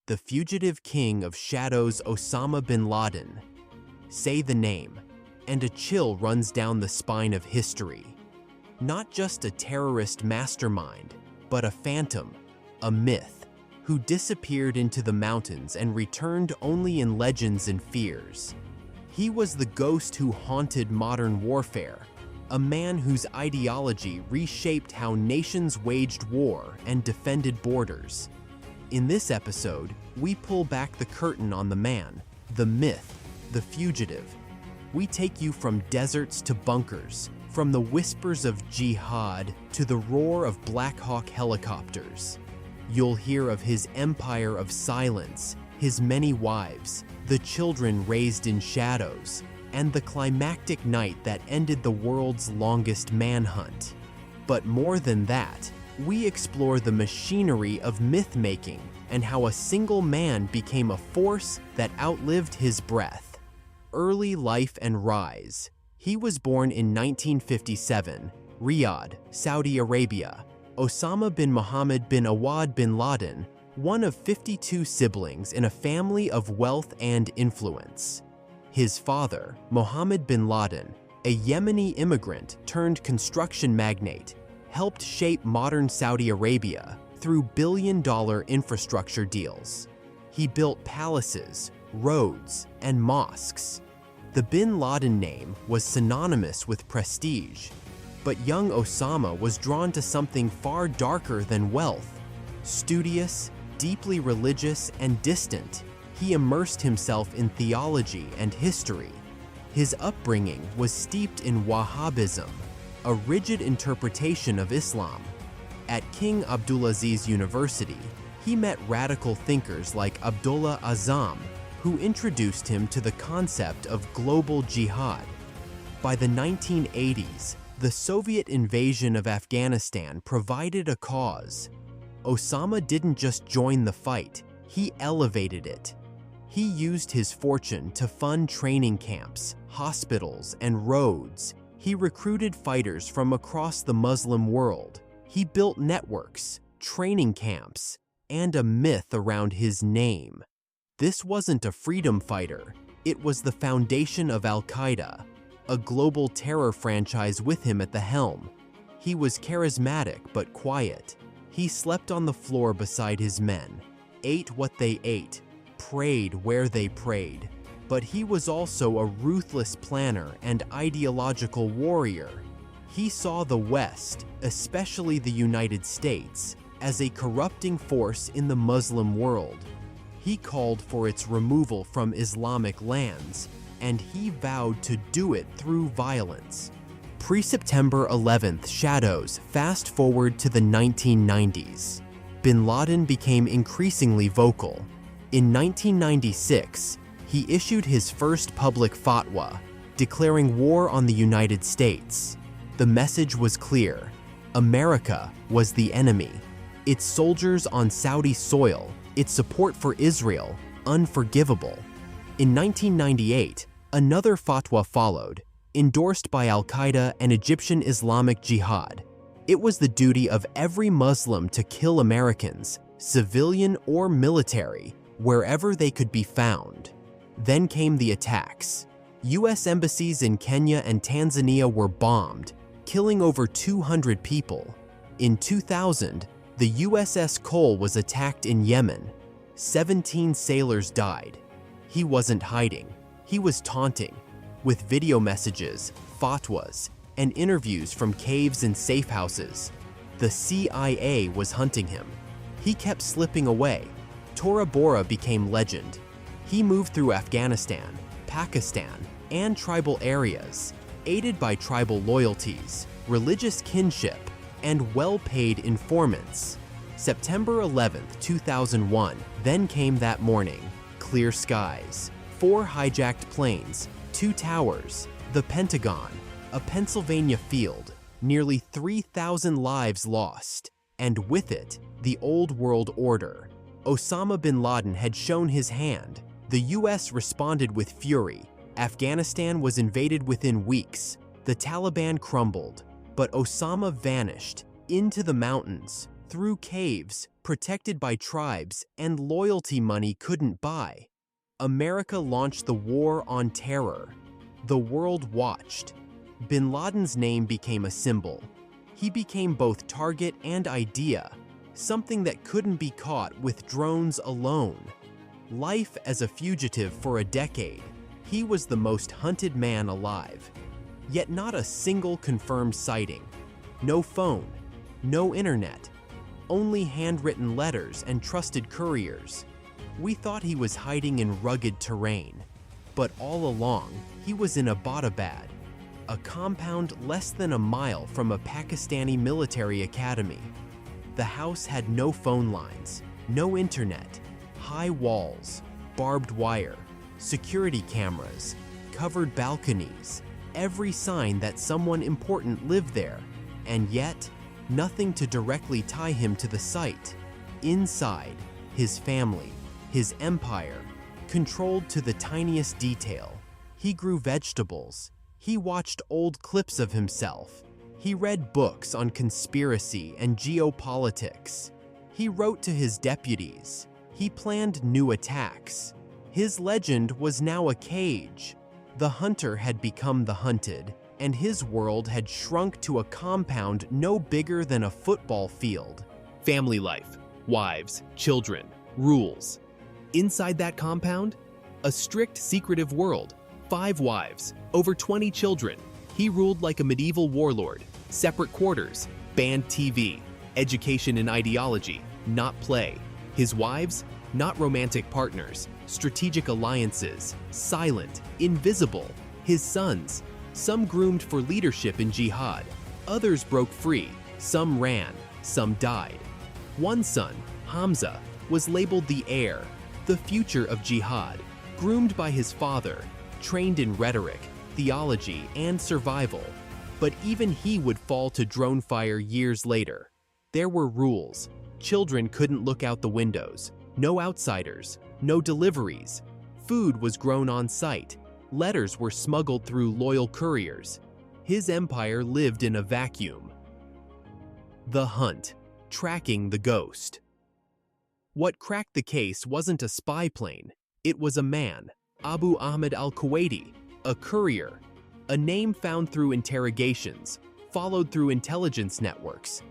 the fugitive king of shadows Osama bin Laden. Say the name, and a chill runs down the spine of history. Not just a terrorist mastermind, but a phantom, a myth, who disappeared into the mountains and returned only in legends and fears. He was the ghost who haunted modern warfare, a man whose ideology reshaped how nations waged war and defended borders. In this episode, we pull back the curtain on the man, the myth, the fugitive. We take you from deserts to bunkers, from the whispers of jihad to the roar of Black Hawk helicopters. You'll hear of his empire of silence, his many wives, the children raised in shadows, and the climactic night that ended the world's longest manhunt. But more than that, we explore the machinery of myth-making and how a single man became a force that outlived his breath. Early life and rise. He was born in 1957, Riyadh, Saudi Arabia. Osama bin Muhammad bin Awad bin Laden, one of 52 siblings in a family of wealth and influence. His father, Mohammed bin Laden, a Yemeni immigrant turned construction magnate, helped shape modern Saudi Arabia through billion-dollar infrastructure deals. He built palaces, roads, and mosques. The bin Laden name was synonymous with prestige, but young Osama was drawn to something far darker than wealth. Studious, deeply religious, and distant, he immersed himself in theology and history. His upbringing was steeped in Wahhabism, a rigid interpretation of Islam. At King Abdulaziz University, he met radical thinkers like Abdullah Azzam, who introduced him to the concept of global jihad. By the 1980s, the Soviet invasion of Afghanistan provided a cause. Osama didn't just join the fight, he elevated it. He used his fortune to fund training camps, hospitals, and roads. He recruited fighters from across the Muslim world. He built networks, training camps, and a myth around his name. This wasn't a freedom fighter, it was the foundation of Al-Qaeda, a global terror franchise with him at the helm. He was charismatic but quiet. He slept on the floor beside his men, ate what they ate, prayed where they prayed. But he was also a ruthless planner and ideological warrior. He saw the West, especially the United States, as a corrupting force in the Muslim world. He called for its removal from Islamic lands, and he vowed to do it through violence. Pre-September 11th shadows fast forward to the 1990s. Bin Laden became increasingly vocal. In 1996, he issued his first public fatwa, declaring war on the United States. The message was clear: America was the enemy. Its soldiers on Saudi soil, its support for Israel, unforgivable. In 1998, another fatwa followed, endorsed by Al-Qaeda and Egyptian Islamic Jihad. It was the duty of every Muslim to kill Americans, civilian or military, wherever they could be found. Then came the attacks. US embassies in Kenya and Tanzania were bombed, killing over 200 people. In 2000, the USS Cole was attacked in Yemen. 17 sailors died. He wasn't hiding. He was taunting, with video messages, fatwas, and interviews from caves and safe houses. The CIA was hunting him. He kept slipping away. Tora Bora became legend. He moved through Afghanistan, Pakistan, and tribal areas, aided by tribal loyalties, religious kinship, and well-paid informants. September 11th, 2001, then came that morning. Clear skies, 4 hijacked planes, 2 towers, the Pentagon, a Pennsylvania field, nearly 3,000 lives lost, and with it, the old world order. Osama bin Laden had shown his hand. The US responded with fury. Afghanistan was invaded within weeks. The Taliban crumbled, but Osama vanished into the mountains, through caves, protected by tribes and loyalty money couldn't buy. America launched the War on Terror. The world watched. Bin Laden's name became a symbol. He became both target and idea, something that couldn't be caught with drones alone. Life as a fugitive for a decade, he was the most hunted man alive. Yet not a single confirmed sighting. No phone, no internet, only handwritten letters and trusted couriers. We thought he was hiding in rugged terrain, but all along, he was in Abbottabad, a compound less than a mile from a Pakistani military academy. The house had no phone lines, no internet, high walls, barbed wire, security cameras, covered balconies, every sign that someone important lived there, and yet, nothing to directly tie him to the site. Inside, his family, his empire, controlled to the tiniest detail. He grew vegetables. He watched old clips of himself. He read books on conspiracy and geopolitics. He wrote to his deputies. He planned new attacks. His legend was now a cage. The hunter had become the hunted, and his world had shrunk to a compound no bigger than a football field. Family life, wives, children, rules. Inside that compound, a strict, secretive world. 5 wives, over 20 children. He ruled like a medieval warlord. Separate quarters, banned TV, education and ideology, not play. His wives, not romantic partners, strategic alliances, silent, invisible. His sons, some groomed for leadership in jihad, others broke free, some ran, some died. One son, Hamza, was labeled the heir, the future of jihad, groomed by his father, trained in rhetoric, theology, and survival. But even he would fall to drone fire years later. There were rules. Children couldn't look out the windows. No outsiders, no deliveries. Food was grown on site. Letters were smuggled through loyal couriers. His empire lived in a vacuum. The hunt, tracking the ghost. What cracked the case wasn't a spy plane. It was a man, Abu Ahmed al-Kuwaiti, a courier, a name found through interrogations, followed through intelligence networks.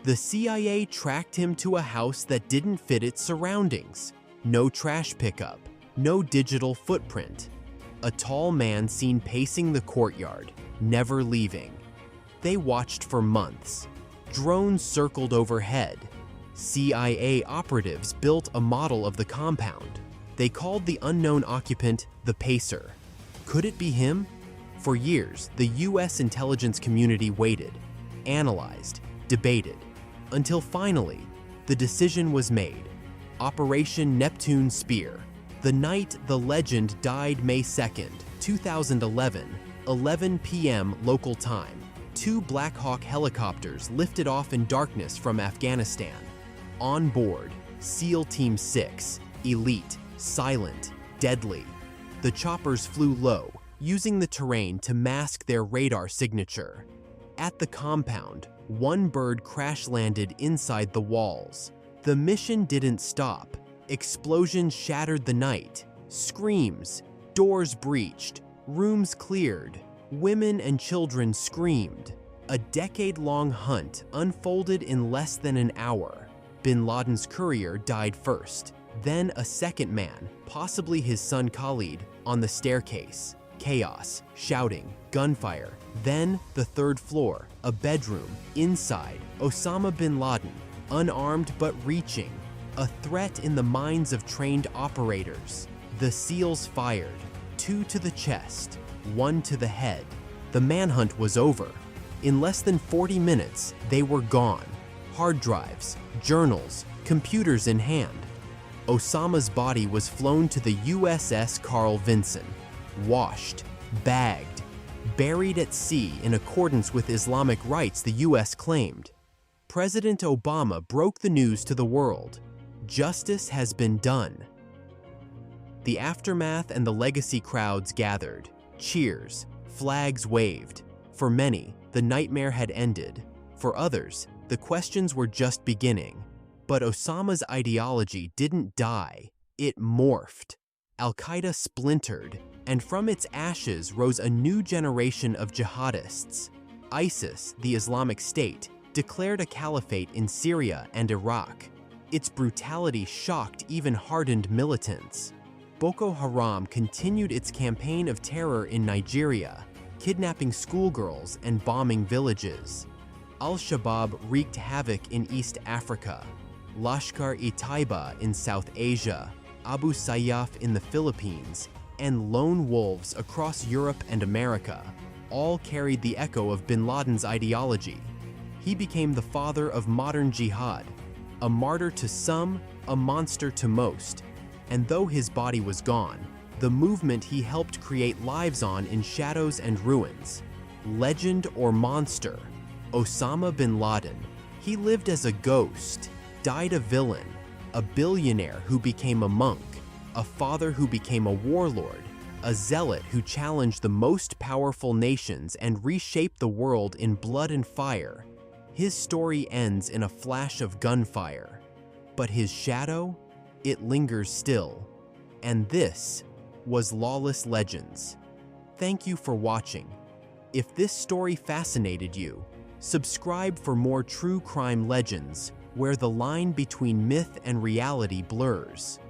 The CIA tracked him to a house that didn't fit its surroundings. No trash pickup, no digital footprint. A tall man seen pacing the courtyard, never leaving. They watched for months. Drones circled overhead. CIA operatives built a model of the compound. They called the unknown occupant the Pacer. Could it be him? For years, the US intelligence community waited, analyzed, debated, until finally, the decision was made. Operation Neptune Spear. The night the legend died, May 2nd, 2011, 11 p.m. local time, 2 Black Hawk helicopters lifted off in darkness from Afghanistan. On board, SEAL Team 6, elite, silent, deadly. The choppers flew low, using the terrain to mask their radar signature. At the compound, one bird crash-landed inside the walls. The mission didn't stop. Explosions shattered the night. Screams, doors breached, rooms cleared. Women and children screamed. A decade-long hunt unfolded in less than an hour. Bin Laden's courier died first. Then a second man, possibly his son Khalid, on the staircase. Chaos, shouting, gunfire. Then the 3rd floor, a bedroom. Inside, Osama Bin Laden, unarmed but reaching. A threat in the minds of trained operators. The SEALs fired, 2 to the chest, 1 to the head. The manhunt was over. In less than 40 minutes, they were gone. Hard drives, journals, computers in hand. Osama's body was flown to the USS Carl Vinson, washed, bagged, buried at sea in accordance with Islamic rites the US claimed. President Obama broke the news to the world. Justice has been done. The aftermath and the legacy crowds gathered. Cheers, flags waved. For many, the nightmare had ended. For others, The questions were just beginning, but Osama's ideology didn't die, it morphed. Al-Qaeda splintered, and from its ashes rose a new generation of jihadists. ISIS, the Islamic State, declared a caliphate in Syria and Iraq. Its brutality shocked even hardened militants. Boko Haram continued its campaign of terror in Nigeria, kidnapping schoolgirls and bombing villages. Al-Shabaab wreaked havoc in East Africa, Lashkar-e-Taiba in South Asia, Abu Sayyaf in the Philippines, and lone wolves across Europe and America all carried the echo of bin Laden's ideology. He became the father of modern jihad, a martyr to some, a monster to most. And though his body was gone, the movement he helped create lives on in shadows and ruins. Legend or monster, Osama bin Laden, he lived as a ghost, died a villain, a billionaire who became a monk, a father who became a warlord, a zealot who challenged the most powerful nations and reshaped the world in blood and fire. His story ends in a flash of gunfire, but his shadow, it lingers still. And this was Lawless Legends. Thank you for watching. If this story fascinated you, subscribe for more true crime legends where the line between myth and reality blurs.